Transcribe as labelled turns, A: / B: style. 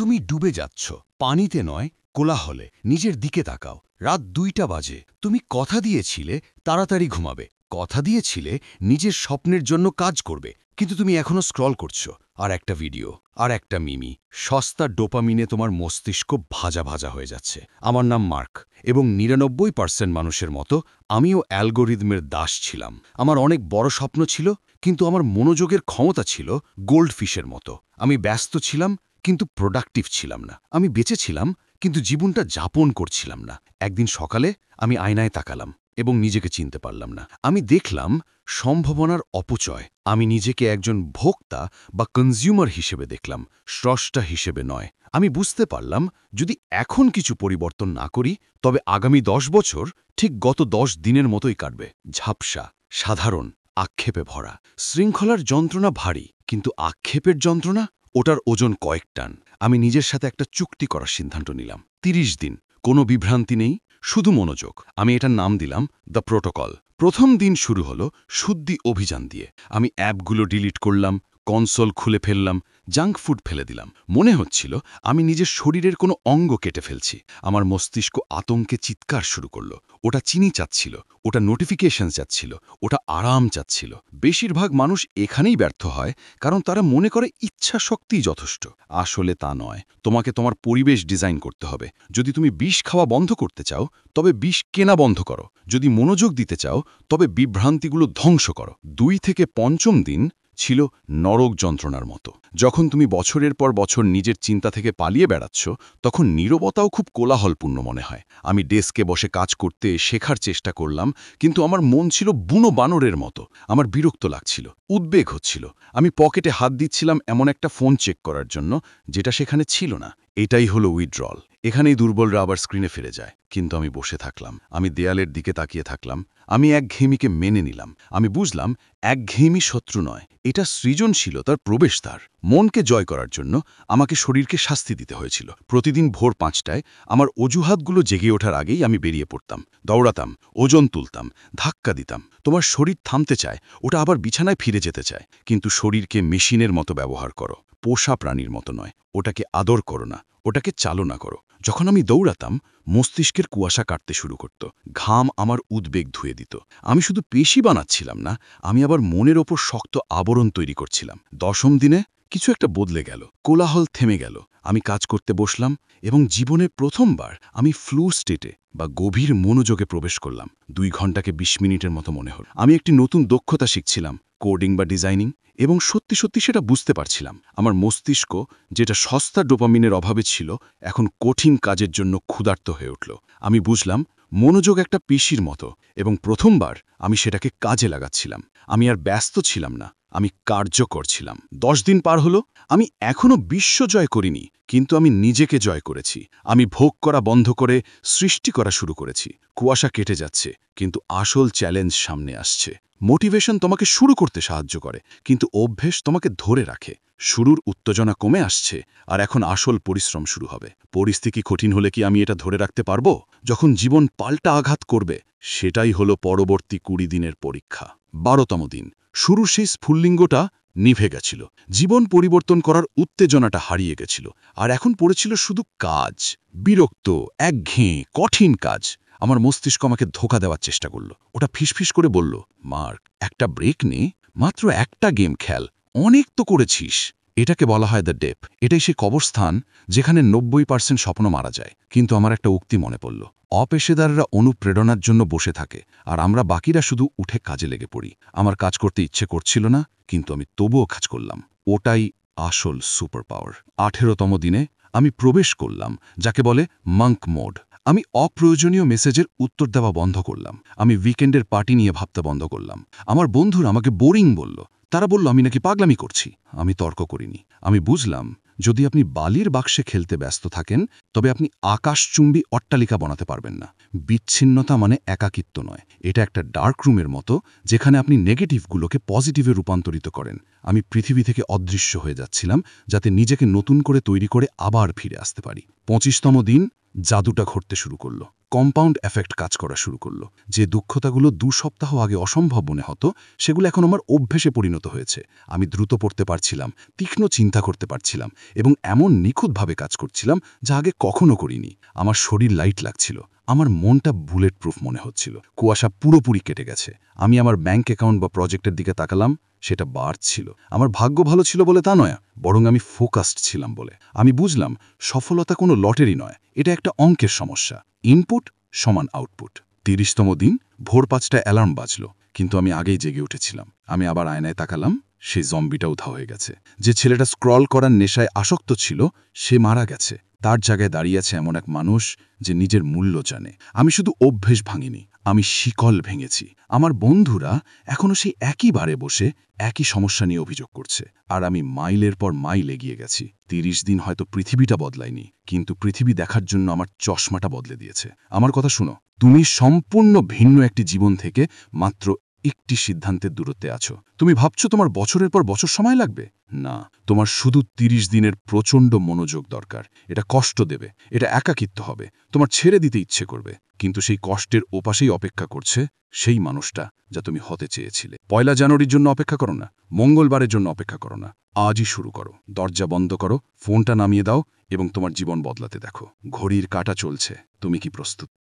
A: তুমি ডুবে যাচ্ছ, পানিতে নয় কোলাহলে। নিজের দিকে তাকাও, রাত ২টা বাজে। তুমি কথা দিয়েছিলে তাড়াতাড়ি ঘুমাবে, কথা দিয়েছিলে নিজের স্বপ্নের জন্য কাজ করবে, কিন্তু তুমি এখনো স্ক্রল করছো। আর একটা ভিডিও, আর একটা মিমি, সস্তা ডোপামিনে তোমার মস্তিষ্ক ভাজা ভাজা হয়ে যাচ্ছে। আমার নাম মার্ক, এবং ৯৯% মানুষের মতো আমিও অ্যালগোরিদমের দাস ছিলাম। আমার অনেক বড় স্বপ্ন ছিল, কিন্তু আমার মনোযোগের ক্ষমতা ছিল গোল্ডফিশের মতো। আমি ব্যস্ত ছিলাম, কিন্তু প্রোডাক্টিভ ছিলাম না। আমি বেঁচে ছিলাম, কিন্তু জীবনটা যাপন করছিলাম না। একদিন সকালে আমি আয়নায় তাকালাম এবং নিজেকে চিনতে পারলাম না। আমি দেখলাম সম্ভাবনার অপচয়। আমি নিজেকে একজন ভোক্তা বা কনজিউমার হিসেবে দেখলাম, স্রষ্টা হিসেবে নয়। আমি বুঝতে পারলাম, যদি এখন কিছু পরিবর্তন না করি, তবে আগামী ১০ বছর ঠিক গত ১০ দিনের মতোই কাটবে। ঝাপসা, সাধারণ, আক্ষেপে ভরা। শৃঙ্খলার যন্ত্রণা ভারী, কিন্তু আক্ষেপের যন্ত্রণা, ওটার ওজন কয়েক টান। আমি নিজের সাথে একটা চুক্তি করার সিদ্ধান্ত নিলাম। ৩০ দিন, কোনো বিভ্রান্তি নেই, শুধু মনোযোগ। আমি এটার নাম দিলাম দ্য প্রোটোকল। প্রথম দিন শুরু হলো শুদ্ধি অভিযান দিয়ে। আমি অ্যাপগুলো ডিলিট করলাম, কনসোল খুলে ফেললাম, জাঙ্ক ফুড ফেলে দিলাম। মনে হচ্ছিল আমি নিজের শরীরের কোনো অঙ্গ কেটে ফেলছি। আমার মস্তিষ্ক আতঙ্কে চিৎকার শুরু করলো। ওটা চিনি চাচ্ছিল, ওটা নোটিফিকেশন চাচ্ছিল, ওটা আরাম চাচ্ছিল। বেশিরভাগ মানুষ এখানেই ব্যর্থ হয়, কারণ তারা মনে করে ইচ্ছা শক্তিই যথেষ্ট। আসলে তা নয়। তোমাকে তোমার পরিবেশ ডিজাইন করতে হবে। যদি তুমি বিষ খাওয়া বন্ধ করতে চাও, তবে বিষ কেনা বন্ধ করো। যদি মনোযোগ দিতে চাও, তবে বিভ্রান্তিগুলো ধ্বংস করো। ২ থেকে ৫ম দিন ছিল নরক যন্ত্রণার মতো। যখন তুমি বছরের পর বছর নিজের চিন্তা থেকে পালিয়ে বেড়াচ্ছ, তখন নীরবতাও খুব কোলাহলপূর্ণ মনে হয়। আমি ডেস্কে বসে কাজ করতে শেখার চেষ্টা করলাম, কিন্তু আমার মন ছিল বুনো বানরের মতো। আমার বিরক্ত লাগছিল, উদ্বেগ হচ্ছিল। আমি পকেটে হাত দিচ্ছিলাম এমন একটা ফোন চেক করার জন্য, যেটা সেখানে ছিল না। এটাই হলো উইথড্রল। এখানেই দুর্বলরা আবার স্ক্রিনে ফিরে যায়। কিন্তু আমি বসে থাকলাম, আমি দেয়ালের দিকে তাকিয়ে থাকলাম। আমি একঘেয়েমিকে মেনে নিলাম। আমি বুঝলাম, একঘেয়েমি শত্রু নয়, এটা সৃজনশীলতার প্রবেশদ্বার। মনকে জয় করার জন্য আমাকে শরীরকে শাস্তি দিতে হয়েছিল। প্রতিদিন ভোর ৫টায় আমার অজুহাতগুলো জেগে ওঠার আগেই আমি বেরিয়ে পড়তাম, দৌড়াতাম, ওজন তুলতাম, ধাক্কা দিতাম। তোমার শরীর থামতে চায়, ওটা আবার বিছানায় ফিরে যেতে চায়। কিন্তু শরীরকে মেশিনের মতো ব্যবহার করো, পোষা প্রাণীর মতো নয়। ওটাকে আদর করো না, ওটাকে চালনা করো। যখন আমি দৌড়াতাম, মস্তিষ্কের কুয়াশা কাটতে শুরু করত। ঘাম আমার উদ্বেগ ধুয়ে দিত। আমি শুধু পেশি বানাচ্ছিলাম না, আমি আবার মনের ওপর শক্ত আবরণ তৈরি করছিলাম। ১০ম দিনে কিছু একটা বদলে গেল। কোলাহল থেমে গেল। আমি কাজ করতে বসলাম, এবং জীবনের প্রথমবার আমি ফ্লু স্টেটে বা গভীর মনোযোগে প্রবেশ করলাম। ২ ঘন্টাকে ২০ মিনিটের মতো মনে হল। আমি একটি নতুন দক্ষতা শিখছিলাম, কোডিং বা ডিজাইনিং, এবং সত্যি সত্যি সেটা বুঝতে পারছিলাম। আমার মস্তিষ্ক, যেটা সস্তা ডোপামিনের অভাবে ছিল, এখন কঠিন কাজের জন্য ক্ষুধার্ত হয়ে উঠল। আমি বুঝলাম, মনোযোগ একটা পেশির মতো, এবং প্রথমবার আমি সেটাকে কাজে লাগাচ্ছিলাম। আমি আর ব্যস্ত ছিলাম না, আমি কার্যকর ছিলাম। ১০ দিন পার হলো। আমি এখনো বিশ্ব জয় করিনি, কিন্তু আমি নিজেকে জয় করেছি। আমি ভোগ করা বন্ধ করে সৃষ্টি করা শুরু করেছি। কুয়াশা কেটে যাচ্ছে, কিন্তু আসল চ্যালেঞ্জ সামনে আসছে। মোটিভেশন তোমাকে শুরু করতে সাহায্য করে, কিন্তু অভ্যেস তোমাকে ধরে রাখে। শুরুর উত্তেজনা কমে আসছে, আর এখন আসল পরিশ্রম শুরু হবে। পরিস্থিতি কঠিন হলে কি আমি এটা ধরে রাখতে পারবো? যখন জীবন পাল্টা আঘাত করবে, সেটাই হলো পরবর্তী ২০ দিনের পরীক্ষা। ১২তম দিন, শুরুর সেই স্ফুল্লিঙ্গটা নিভে গেছিল। জীবন পরিবর্তন করার উত্তেজনাটা হারিয়ে গেছিল, আর এখন পড়েছিল শুধু কাজ। বিরক্ত, একঘেয়ে, কঠিন কাজ। আমার মস্তিষ্ক আমাকে ধোঁকা দেওয়ার চেষ্টা করল। ওটা ফিসফিস করে বলল, মার্ক, একটা ব্রেক নে, মাত্র একটা গেম খেল, অনেক তো করেছিস। এটাকে বলা হয় দ্য ডেপ। এটাই সে কবরস্থান যেখানে ৯০% স্বপ্ন মারা যায়। কিন্তু আমার একটা উক্তি মনে পড়ল, অপেশাদাররা অনুপ্রেরণার জন্য বসে থাকে, আর আমরা বাকিরা শুধু উঠে কাজে লেগে পড়ি। আমার কাজ করতে ইচ্ছে করছিল না, কিন্তু আমি তবুও কাজ করলাম। ওটাই আসল সুপার পাওয়ার। ১৮তম দিনে আমি প্রবেশ করলাম যাকে বলে মাঙ্ক মোড। আমি অপ্রয়োজনীয় মেসেজের উত্তর দেওয়া বন্ধ করলাম। আমি উইকেন্ডের পার্টি নিয়ে ভাবতে বন্ধ করলাম। আমার বন্ধুরা আমাকে বোরিং বলল। তারা বলল আমি নাকি পাগলামি করছি। আমি তর্ক করিনি। আমি বুঝলাম, যদি আপনি বালির বাক্সে খেলতে ব্যস্ত থাকেন, তবে আপনি আকাশচুম্বী অট্টালিকা বানাতে পারবেন না। বিচ্ছিন্নতা মানে একাকিত্ব নয়, এটা একটা ডার্ক রুমের মতো, যেখানে আপনি নেগেটিভগুলোকে পজিটিভে রূপান্তরিত করেন। আমি পৃথিবী থেকে অদৃশ্য হয়ে যাচ্ছিলাম, যাতে নিজেকে নতুন করে তৈরি করে আবার ফিরে আসতে পারি। ২৫তম দিন জাদুটা ঘটতে শুরু করল।
B: কম্পাউন্ড এফেক্ট কাজ করা শুরু করলো। যে দুঃখতাগুলো 2 সপ্তাহ আগে অসম্ভব মনে হতো, সেগুলো এখন আমার অভ্যেসে পরিণত হয়েছে। আমি দ্রুত পড়তে পারছিলাম, তীক্ষ্ণ চিন্তা করতে পারছিলাম, এবং এমন নিখুঁতভাবে কাজ করছিলাম যা আগে কখনো করিনি। আমার শরীর লাইট লাগছিল, আমার মনটা বুলেট প্রুফ মনে হচ্ছিল। কুয়াশা পুরোপুরি কেটে গেছে। আমি আমার ব্যাংক অ্যাকাউন্ট বা প্রজেক্টের দিকে তাকালাম, সেটা বাড়ছিল। আমার ভাগ্য ভালো ছিল বলে তা নয়, বরং আমি ফোকাসড ছিলাম বলে। আমি বুঝলাম সফলতা কোনো লটারি নয়, এটা একটা অঙ্কের সমস্যা। ইনপুট সমান আউটপুট। 30তম দিন ভোর 5টায় অ্যালার্ম বাজল, কিন্তু আমি আগেই জেগে উঠেছিলাম। আমি আবার আয়নায় তাকালাম, সেই জম্বিটা উধাও হয়ে গেছে। যে ছেলেটা স্ক্রল করার নেশায় আসক্ত ছিল, সে মারা গেছে। তার জায়গায় দাঁড়িয়ে আছে এমন এক মানুষ যে নিজের মূল্য জানে। আমি শুধু অভ্যেস ভাঙিনি, আমি শিকল ভেঙেছি। আমার বন্ধুরা এখনো সেই একই বারে বসে একই সমস্যা নিয়ে অভিযোগ করছে, আর আমি মাইলের পর মাইল এগিয়ে গেছি। 30 দিন হয়তো পৃথিবীটা বদলায়নি, কিন্তু পৃথিবী দেখার জন্য আমার চশমাটা বদলে দিয়েছে। আমার কথা শুনো, তুমি সম্পূর্ণ ভিন্ন একটি জীবন থেকে মাত্র একটি সিদ্ধান্তের দূরত্বে আছো। তুমি ভাবছো তোমার বছরের পর বছর সময় লাগবে? না, তোমার শুধু 30 দিনের প্রচণ্ড মনোযোগ দরকার। এটা কষ্ট দেবে, এটা একাকিত্ব হবে, তোমার ছেড়ে দিতে ইচ্ছে করবে, কিন্তু সেই কষ্টের ওপাশেই অপেক্ষা করছে সেই মানুষটা যা তুমি হতে চেয়েছিলে। 1 জানুয়ারির জন্য অপেক্ষা করো না, মঙ্গলবারের জন্য অপেক্ষা করো না, আজই শুরু করো। দরজা বন্ধ করো, ফোনটা নামিয়ে দাও এবং তোমার জীবন বদলাতে দেখো। ঘড়ির কাঁটা চলছে, তুমি কি প্রস্তুত?